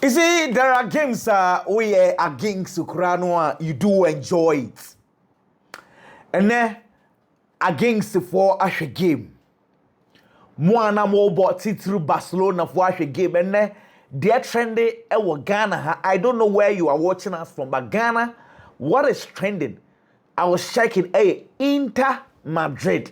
You see, there are games where against Ukraine you do enjoy it. And then against for a game. Moana Mobot through Barcelona for a game. And then they're trending Ghana. I don't know where you are watching us from, but Ghana, what is trending? I was checking, Inter Madrid.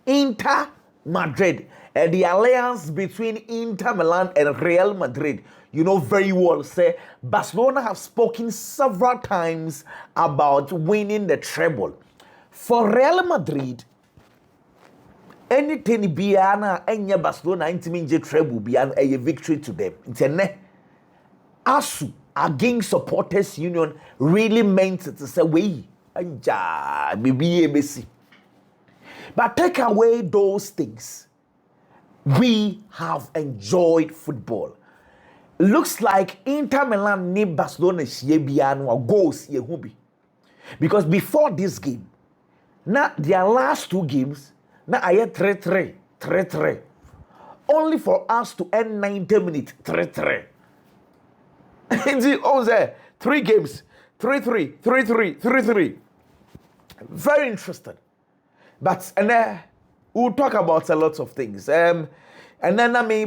Inter Madrid. And the alliance between Inter Milan and Real Madrid. You know very well, say, Barcelona have spoken several times about winning the treble. For Real Madrid, anything beyond any Barcelona intimate treble beyond a victory to them. It's a ASU against supporters union really meant to say we but take away those things. We have enjoyed football. Looks like Inter Milan need Barcelona goals because before this game, now their last two games, now I had 3-3. Only for us to end 90 minutes 3-3. And 3 games, 3-3, 3-3, 3-3. Very interesting. But we'll talk about a lot of things. And then I may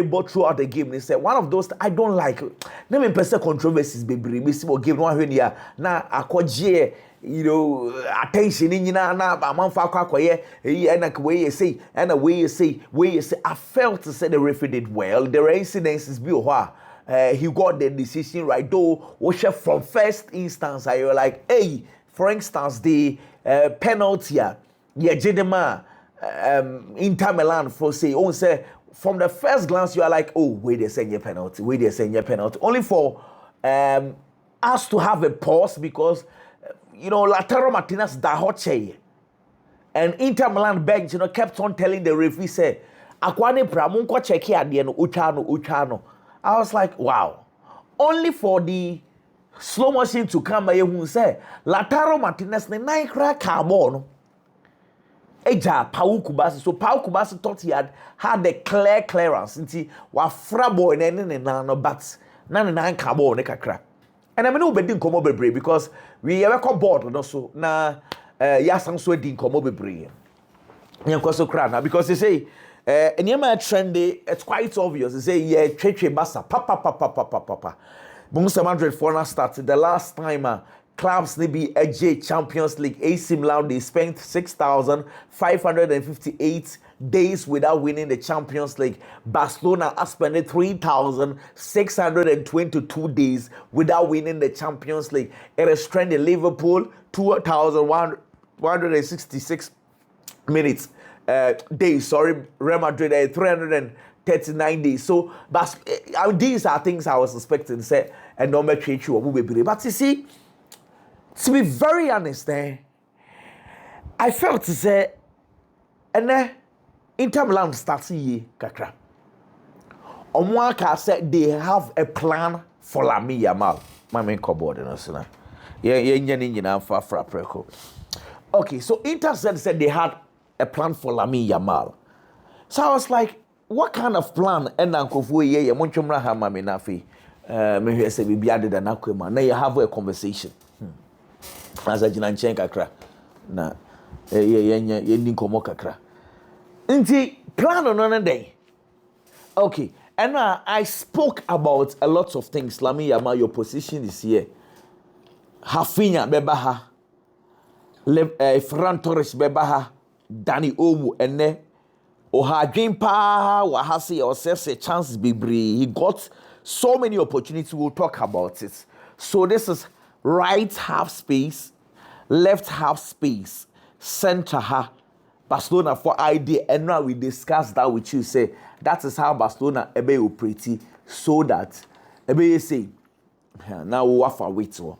bought throughout the game. They said one of those I don't like. Let me person controversies be game one here. Now akwaje, attention in na man fa kwakoye and way you say and way you say I felt to say the referee did well. There are incidences he got the decision right though from first instance I were like for instance the penalty Inter Milan for say from the first glance you are like wait they say penalty only for us to have a pause because Lautaro Martinez da hoche and Inter Milan bench kept on telling the referee say akwane pramun ko check here ade no uchano. I was like wow, only for the slow motion to come by who say Lautaro Martinez ne nine crack carbon Eja Pau Kubasi. So Pau Kubasi thought he had a clear clearance. Inti wa frabo no but nine carbon ne kakra. And I mean no bedin komo bebre because we ever come board no so na yasan so din komo bebre. Nyanko so kra na because they say anyama trendy it's quite obvious. They say yeah Cheche Basa papa. Bunsa Madrid for now started the last time clubs maybe AJ Champions League AC Milan they spent 6,558 days without winning the Champions League. Barcelona has spent 3,622 days without winning the Champions League. It is trending Liverpool 2,166 minutes days. Sorry, Real Madrid 339 days. So but these are things I was expecting say a number change you but you see. To be very honest, I felt to say, and Inter Milan starts here, kakra. Omwaka said they have a plan for Lamine Yamal. My main cupboard, Okay, so Inter said they had a plan for Lamine Yamal. So I was like, what kind of plan? And Uncle Fuye, Monchumra Hamami Nafi, maybe I said, we be added an aquema. Now you have a conversation. As a Jinanchen kakra na ye komo kakra nti plan on another day. Okay, and I spoke about a lot of things. Lamine Yamal, your position is here. Hafinha bebaha Ferran Torres bebaha Dani Olmo ene oha dream pa wa hase yourself a chance bebre. He got so many opportunities. We'll talk about it. So this is right half space, left half space, center half. Barcelona for idea, and now we discuss that with you. Say that is how Barcelona ebe operate so that ebe say now we wafa wait to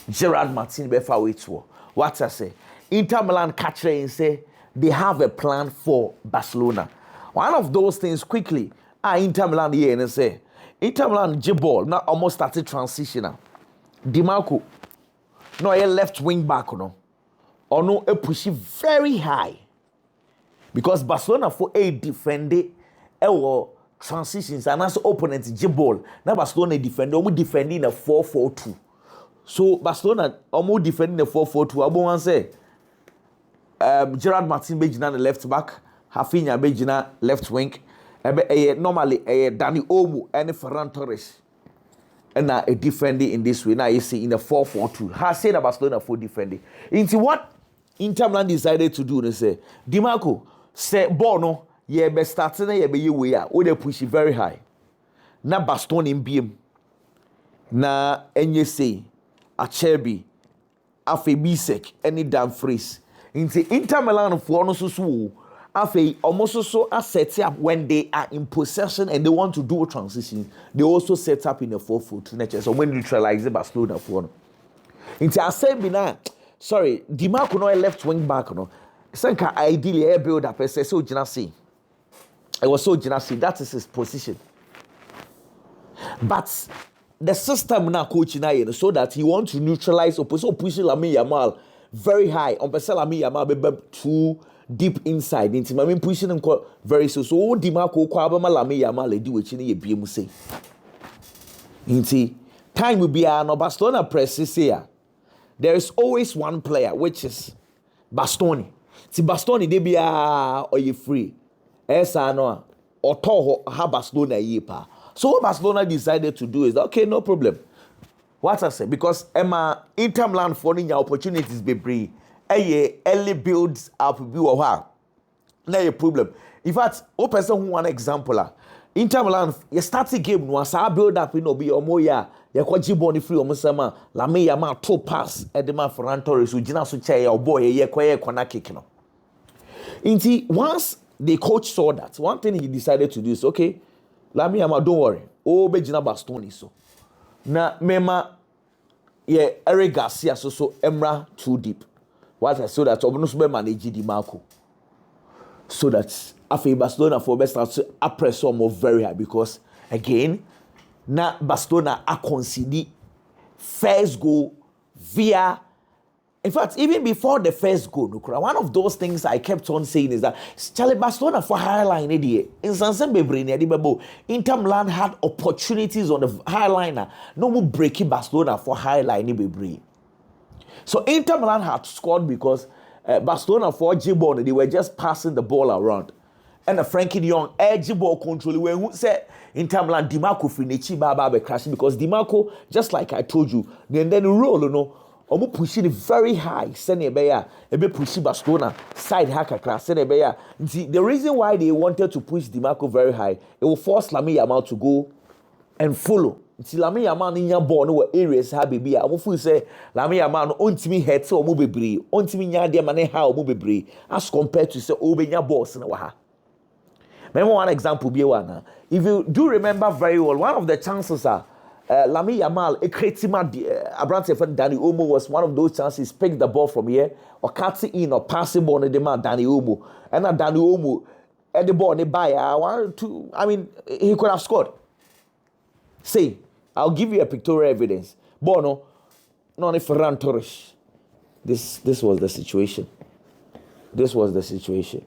Gerard Martin be fa wait to what I say. Inter Milan catch and say they have a plan for Barcelona. One of those things quickly. Inter Milan here and say Inter Milan J-ball now almost started transitional. Dimarco, no, a left wing back, no, or no, a push very high because Barcelona for a defender, transitions and as opponents J ball. Now Barcelona defend, almost defending a 4-4-2. So Barcelona almost defending a 4-4-2. I won't say Gerard Martin Bejina the left back, Rafinha Bejina left wing. Normally Dani Olmo and Ferran Torres. And now a defending in this way. Now you see in a 4-4-2. Has said about Barcelona for defending. Into what Inter Milan decided to do, they say, Dimarco say ball no, ye be starting ye be you way or they push it very high. Na Baston in beam. Na enye say Acerbi, Afe Bisek, any damn freeze. Into Inter Milan for no so Afe almost so are set up when they are in possession and they want to do a transition. They also set up in a 4-4-2. So when neutralize the Barcelona for into Acerbi na. Sorry, Dimarco no left wing back no. Senka ideally air build up say so Jinasi. It was so Jinasi. That is his position. But the system now coach na so that he wants to neutralize opposition, pushing Lamine Yamal very high. On person Lamine Yamal be too deep inside. Into I mean pushing him very so Dimarco kwa ba Lamine Yamal do wechi na ye biemu say. Into time will be no Barcelona press say. There is always one player, which is Bastoni. See, Bastoni, they be or you free. Esa no, or toho ha Barcelona yepa. So what Barcelona decided to do is that, okay, no problem. What I say, because Emma Inter Milan finding your opportunities be free. Early builds up be or no a problem. In fact, o person who one example Inter Milan, you start the game once I build up in obi omoya. Ya kwa jiboni free omusama Lamine Yamal two pass edema Ferran Torres ugina so chair your boy ye kwa na kick no. Inti once the coach saw that, one thing he decided to do is okay, Lamine Yamal don't worry. O be jina Bastoni so. Na mema ye Eric Garcia so Emra too deep. What I saw that obono so be manage Dimarco. So that after Barcelona for best start to press more very high because again na Barcelona a concede first goal via. In fact, even before the first goal, one of those things I kept on saying is that Charlie Barcelona for high line in Inter Milan had opportunities on the high liner. No more breaking Barcelona for high line. So Inter Milan had scored because Barcelona for G-ball, they were just passing the ball around. And the Frankie de Jong edgy ball control when who said Inter Milan Dimarco finichi baba be crashing because Dimarco, just like I told you, then roll no omo pushing it very high send e be push Barcelona side hacker class send the reason why they wanted to push Dimarco very high, it will force Lamine Yamal to go and follow. Until Lamine Yamal in your ball no areas ha baby I won't say Lamine Yamal no ontimi head so omo bebre ontimi nya de mane ha omo bebre as compared to say obenya balls na wa ha. Remember one example be one. If you do remember very well, one of the chances are Lamine Yamal, a creatima Abrante for Dani Olmo was one of those chances. Pick the ball from here or cut it in or pass the ball on the man Dani Olmo. And now Dani Olmo at the ball by 1, 2. I mean, he could have scored. Say, I'll give you a pictorial evidence. Bono, non Ferran Torres. This was the situation. This was the situation.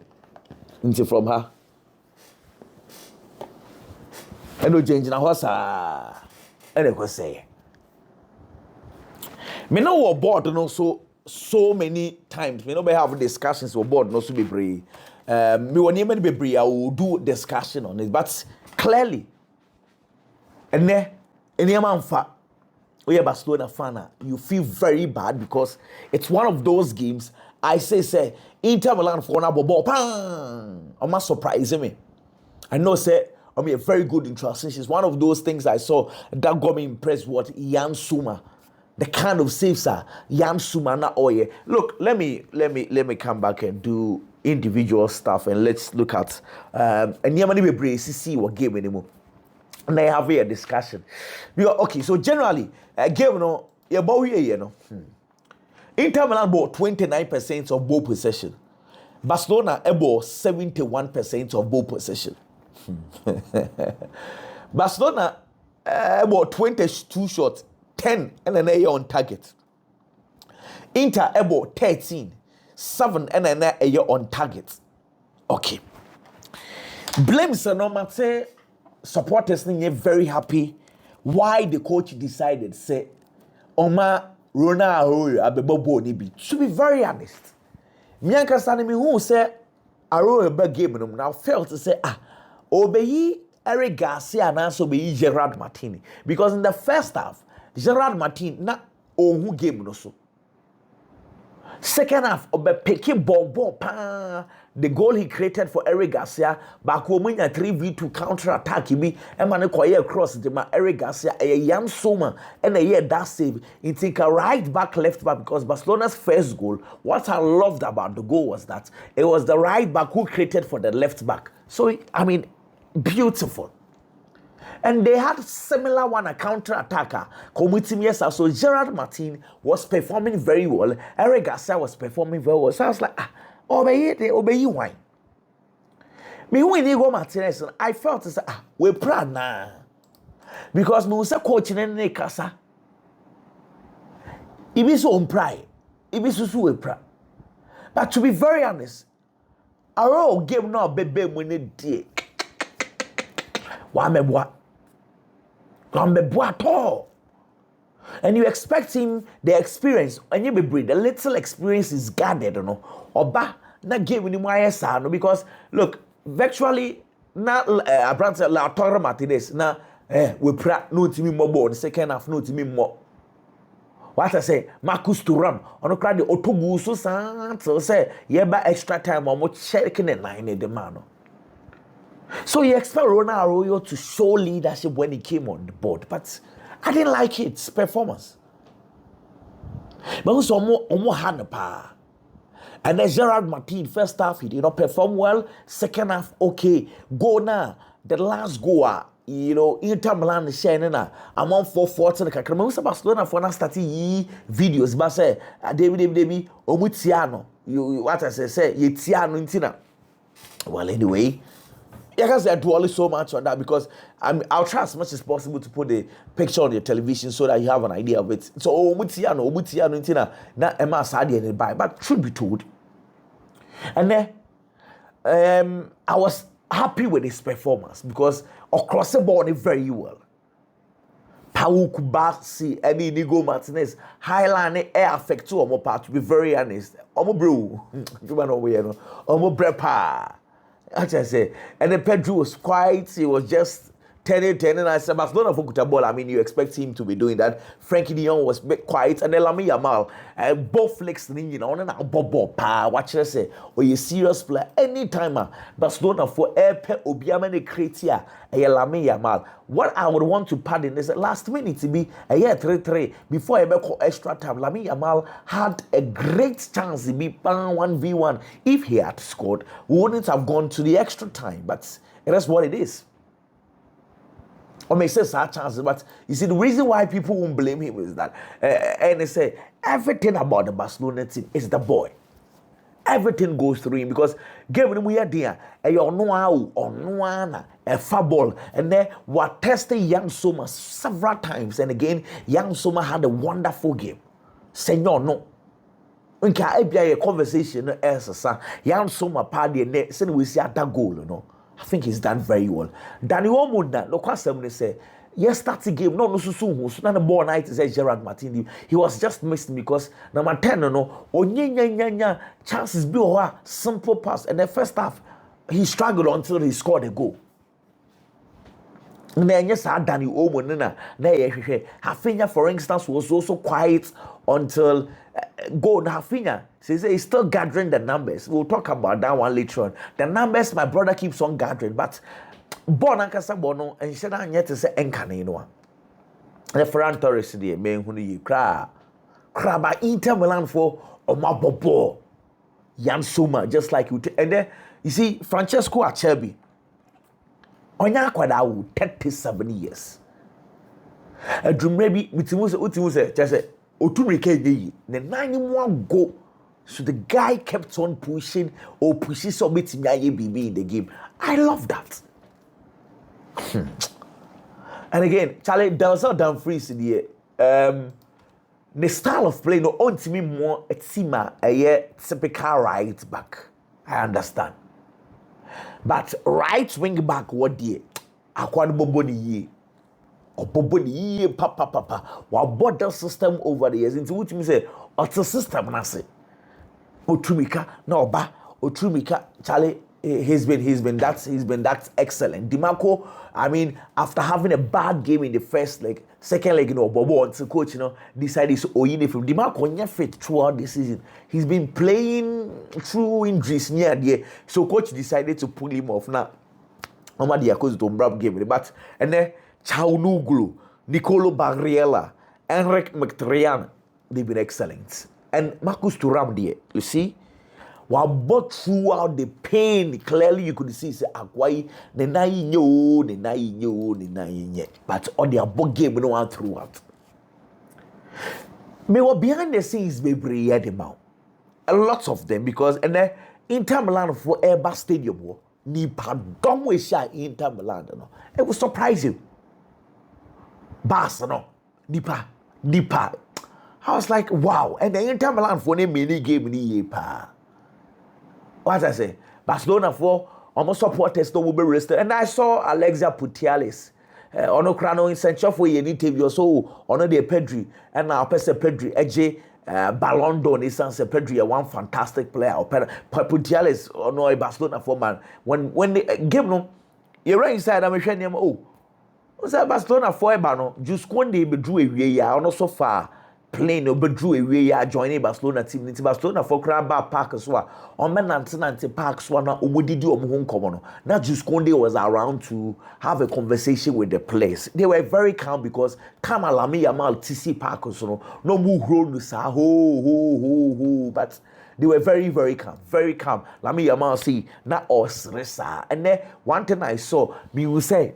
Until from her. And no change na hosa. And I could say. Me know what board no so many times. Me know we have discussions with board no so be brave. Me want to be brave. I will do discussion on it, but clearly, and there, any man fa, we are Barcelona fan. You feel very bad because it's one of those games. I say Inter Milan for na ball, bang. I'm not surprising me. I know say. I mean, very good in transitions. One of those things I saw that got me impressed was Jan Suma. The kind of saves are Jan Suma na oye. Look, let me come back and do individual stuff and let's look at and Yamani be see what game anymore. And I have a discussion. Because, okay, so generally, game no, yeah, but you know. Inter Milan bought 29% of ball possession. Barcelona bought 71% of ball possession. Barcelona about 22 shots, 10 and an A on target. Inter about 13, 7 and an A on target. Okay. Blame no matter supporters are very happy why the coach decided say Oma Ronaldo abebo ni bi. To be very honest, me anka sane me who say Aro eba game no now felt to say obeyi Eric Garcia and also obeyi Gerard Martin because in the first half Gerard Martin na ohu game no so. Second half, picking ball pa. The goal he created for Eric Garcia, back when 3v2 counter attack, he be a man across the Eric Garcia, a young Soma, and a year that save. He take a right back, left back because Barcelona's first goal. What I loved about the goal was that it was the right back who created for the left back. So I mean, beautiful. And they had similar one, a counter-attacker. So Gerard Martin was performing very well. Eric Garcia was performing very well. So I was like, obey wine. Me when Inigo Martinez, I felt to say, we're proud now. Because me was coaching in the casa. It be so on pride. It be so proud. But to be very honest, our game now baby when it did. What? At all. And you expect him the experience, and you be the little experience is gathered, Oba na game ni mwaya no because look, virtually na Abrante la Torre Martinez na we pra no timi mo ball the second half no timi mo. What I say, Marcus Thuram ono kra de otogu so san say yeba extra time o mo checking the line the man. So you expect Ronaldo to show leadership when he came on the board, but I didn't like his performance. But also almost had pa. And then Gerard Martin, first half he did not perform well. Second half, okay, go now. The last goal, Inter Milan sharing na. I'm on 4-4 the kakra. But Barcelona for now starting videos. But say, David, omutiano. You what I say, yetiano intina. Well, anyway. Yeah, because they're dwelling so much on that because I'll try as much as possible to put the picture on your television so that you have an idea of it. So, Omutiano, na Emma Sadi and buy. But truth be told, and then I was happy with his performance because across the board very well. Pau Kubasi, any Inigo Martinez, Highline air affect to Omo part to be very honest. Omo bro, you know we know. Omo brepa. As I say, and then Pedro was quiet. He was just turning. I said, Barcelona for ball. I mean, you expect him to be doing that. Frankie de Jong was quiet, and then Lamine Yamal, both flicks, on and out, bob, watch us say, or you serious player anytime. Barcelona for Epe Obiamene Kretia, a Lamine Yamal. What I would want to pardon is that last minute to be a year 3-3 before I call extra time. Lamine Yamal had a great chance to be 1v1. If he had scored, we wouldn't have gone to the extra time. But it is what it is. Or may say such chances, but you see the reason why people won't blame him is that, and they say everything about the Barcelona team is the boy. Everything goes through him because given we are there, a football, and then what tested young Soma several times, and again, young Soma had a wonderful game. Senor, no. When can be a conversation as young Soma party and then we see that goal, I think he's done very well. Danny Omoda, no question say, yes, that's a game. No, so not the ball night is Gerard Martin. He was just missing because number 10, chances be simple pass. And the first half, he struggled until he scored a goal. And then yes, Danny Omoda, Hafinya, for instance, was also quiet until goal. Hafinya says he's still gathering the numbers. We'll talk about that one later on. The numbers my brother keeps on gathering, but Bonankasa Bono and Shana yet to say Encanino. The Ferran Torres, the man who you cry by Inter Milan for Omabobo Yan Suma, just like you. And then you see Francesco Acerbi. Onya kwada 37 years. A dream maybe Utimus just say Otumike ye. The 91 go. So the guy kept on pushing or pushes so bit BB in the game. I love that. And again, Charlie Delsa Dumfries in the style of play no on to me more a teamer a typical right back. I understand. But right wing back what dear akwa no bobo ni yie obobo ni yie papa wa border system over the years into which me say ot system na say otumika na oba otumika Charlie he's been that excellent. DiMarco, I mean, after having a bad game in the first leg, second leg, Bobo until coach, decided to Oyine from DiMarco not fit throughout the season. He's been playing through injuries near the so coach decided to pull him off now. Omadi Yakoz to Brab game, but and then Chaunuglu, Nicolo Barriella, Enric Mkhitaryan, they've been excellent. And Marcus Thuram there, you see. But throughout the pain, clearly you could see say Akwai the nine but on the above game no one throughout. Me were behind the scenes baby the mouth. A lot of them because and then Inter Milan for Airbus Stadium ni pardon we share Inter Milan no. It will surprise you. Barca no nipa. I was like wow and the Inter Milan for a mini game ni pa. What I say, Barcelona for almost supporters no will be rested. And I saw Alexia Putellas. Ono krano in Central for ye interview so ono de Pedri and now Pese Pedri AJ Ballon d'Or is Pedri one fantastic player. Putellas ono a Barcelona for man. When the game no, you right inside I'm showing him was Barcelona for a bano just one day be drew a ya ono so far. Playing no bedrew away ya joining Barcelona team nti Barcelona for crab park so on nante park so na omodidi omhon komo no na just Konde was around to have a conversation with the players. They were very calm because Lami Yamal TC park so no mu hro no sa ho but they were very calm Lami Yamal see na osresa and then one thing I saw me will say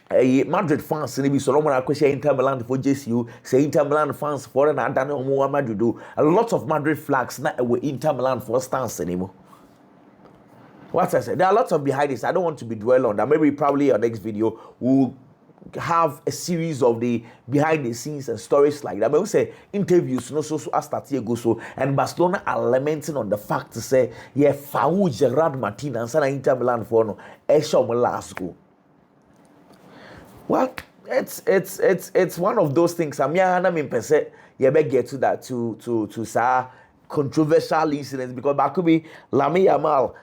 Madrid fans ni bi so no question Inter Milan for JCU say Inter Milan fans for na dan omo Madrid do a lot of Madrid flags na we Inter Milan for stance anymore. What I said, there are lots of behind this. I don't want to be dwell on that. Maybe probably our next video we'll have a series of the behind the scenes and stories like that. But we say interviews no so as Statistical so and Barcelona are lamenting on the fact to say yeah foul Gerard Martin and Inter Milan for no last goal. Well, it's one of those things. I'm mean per se, you better get to that to say controversial incidents because back could be Lami Yamal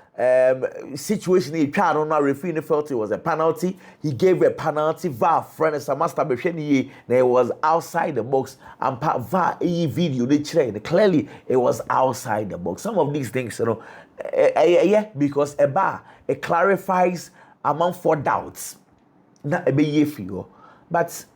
situation he tried on referee felt it was a penalty. He gave a penalty. VAR friend as a master besheni there was outside the box and VAR video they train clearly it was outside the box. Some of these things, yeah, because a bar it clarifies among 4 doubts. Not a big figure, but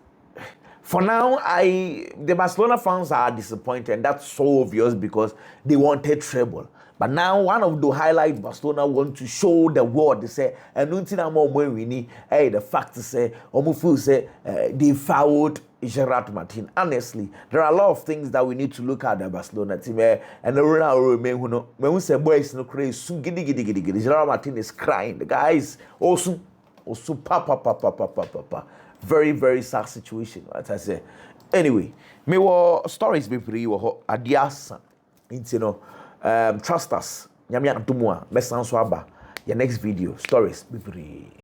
for now, the Barcelona fans are disappointed, and that's so obvious because they wanted treble. But now, one of the highlights Barcelona want to show the world, they say, and nothing more when we need, the fact to say, Omufu say, they fouled Gerard Martin. Honestly, there are a lot of things that we need to look at the Barcelona team, and the Ronaldo, when we say boys no crazy, Gerard Martin is crying. The guy is also papa. Very sad situation, what I say. Anyway, me wo stories be free wo adiasa. Trust us. Nyame adomwa, mesan so aba. Your next video, stories be free.